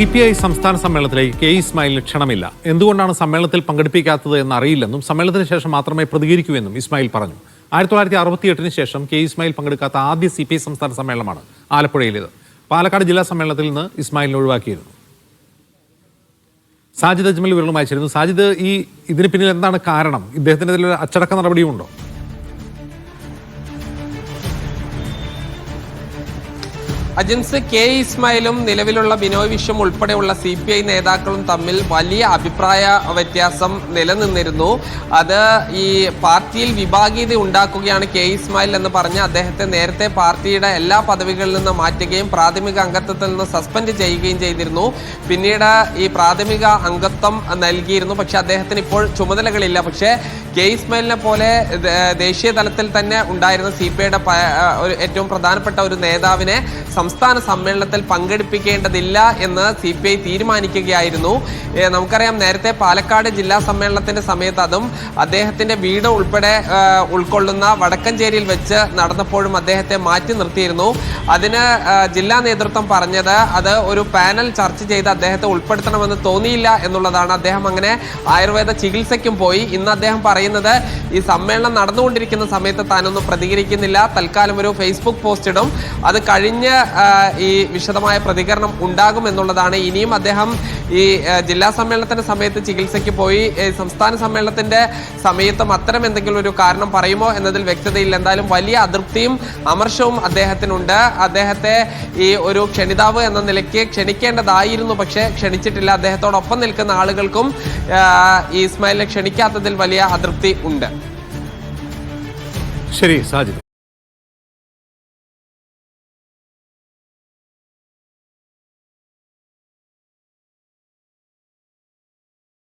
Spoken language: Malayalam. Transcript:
CPI സംസ്ഥാന സമ്മേളനത്തിലേക്ക് കെ ഇസ്മായിലിന് ക്ഷണമില്ല. എന്തുകൊണ്ടാണ് സമ്മേളനത്തിൽ പങ്കെടുപ്പിക്കാത്തത് എന്നറിയില്ലെന്നും സമ്മേളനത്തിന് ശേഷം മാത്രമേ പ്രതികരിക്കൂവെന്നും ഇസ്മായിൽ പറഞ്ഞു. 1968 ശേഷം കെ ഇസ്മായിൽ പങ്കെടുക്കാത്ത ആദ്യ CPI സംസ്ഥാന സമ്മേളനമാണ് ആലപ്പുഴയിലേത്. പാലക്കാട് ജില്ലാ സമ്മേളനത്തിൽ നിന്ന് ഇസ്മായിലിനെ ഒഴിവാക്കിയിരുന്നു. സാജിദ് അജ്മൽ വിവരങ്ങൾ അയച്ചിരുന്നു. സാജിദ്, ഇതിന് പിന്നിൽ എന്താണ് കാരണം? ഇദ്ദേഹത്തിനെതിരെ അച്ചടക്ക നടപടിയുണ്ടോ? അജിൻസ്, കെ ഇസ്മായിലും നിലവിലുള്ള ബിനോയ് വിശ്വം ഉൾപ്പെടെയുള്ള CPI നേതാക്കളും തമ്മിൽ വലിയ അഭിപ്രായ വ്യത്യാസം നിലനിന്നിരുന്നു. അത് ഈ പാർട്ടിയിൽ വിഭാഗീയത ഉണ്ടാക്കുകയാണ് കെ ഇസ്മായിൽ എന്ന് പറഞ്ഞ് അദ്ദേഹത്തെ നേരത്തെ പാർട്ടിയുടെ എല്ലാ പദവികളിൽ നിന്ന് മാറ്റുകയും പ്രാഥമിക അംഗത്വത്തിൽ നിന്ന് സസ്പെൻഡ് ചെയ്യുകയും ചെയ്തിരുന്നു. പിന്നീട് ഈ പ്രാഥമിക അംഗത്വം നൽകിയിരുന്നു. പക്ഷെ അദ്ദേഹത്തിന് ഇപ്പോൾ ചുമതലകളില്ല. പക്ഷേ കെ ഇസ്മായിലിനെ പോലെ ദേശീയ തലത്തിൽ തന്നെ ഉണ്ടായിരുന്ന CPIയുടെ ഏറ്റവും പ്രധാനപ്പെട്ട ഒരു നേതാവിനെ സംസ്ഥാന സമ്മേളനത്തിൽ പങ്കെടുപ്പിക്കേണ്ടതില്ല എന്ന് CPI തീരുമാനിക്കുകയായിരുന്നു. നമുക്കറിയാം, നേരത്തെ പാലക്കാട് ജില്ലാ സമ്മേളനത്തിന്റെ സമയത്ത് അതും അദ്ദേഹത്തിന്റെ വീട് ഉൾപ്പെടെ ഉൾക്കൊള്ളുന്ന വടക്കഞ്ചേരിയിൽ വെച്ച് നടന്നപ്പോഴും അദ്ദേഹത്തെ മാറ്റി നിർത്തിയിരുന്നു. അതിന് ജില്ലാ നേതൃത്വം പറഞ്ഞത് അത് ഒരു പാനൽ ചർച്ച ചെയ്ത് അദ്ദേഹത്തെ ഉൾപ്പെടുത്തണമെന്ന് തോന്നിയില്ല എന്നുള്ളതാണ്. അദ്ദേഹം അങ്ങനെ ആയുർവേദ ചികിത്സയ്ക്കും പോയി. ഇന്ന് അദ്ദേഹം പറയുന്നത് ഈ സമ്മേളനം നടന്നുകൊണ്ടിരിക്കുന്ന സമയത്ത് താനൊന്നും പ്രതികരിക്കുന്നില്ല, തൽക്കാലം ഒരു ഫേസ്ബുക്ക് പോസ്റ്റ് ഇടും, അത് കഴിഞ്ഞ് ഈ വിശദമായ പ്രതികരണം ഉണ്ടാകും എന്നുള്ളതാണ്. ഇനിയും അദ്ദേഹം ഈ ജില്ലാ സമ്മേളനത്തിന്റെ സമയത്ത് ചികിത്സയ്ക്ക് പോയി, സംസ്ഥാന സമ്മേളനത്തിന്റെ സമയത്തും അത്തരം എന്തെങ്കിലും ഒരു കാരണം പറയുമോ എന്നതിൽ വ്യക്തതയില്ല. എന്തായാലും വലിയ അതൃപ്തിയും അമർഷവും അദ്ദേഹത്തിനുണ്ട്. അദ്ദേഹത്തെ ഈ ഒരു ക്ഷണിതാവ് എന്ന നിലയ്ക്ക് ക്ഷണിക്കേണ്ടതായിരുന്നു, പക്ഷെ ക്ഷണിച്ചിട്ടില്ല. അദ്ദേഹത്തോടൊപ്പം നിൽക്കുന്ന ആളുകൾക്കും ഈ ഇസ്മായിലിനെ ക്ഷണിക്കാത്തതിൽ വലിയ അതൃപ്തി ഉണ്ട്. ശരി സാജിദ്.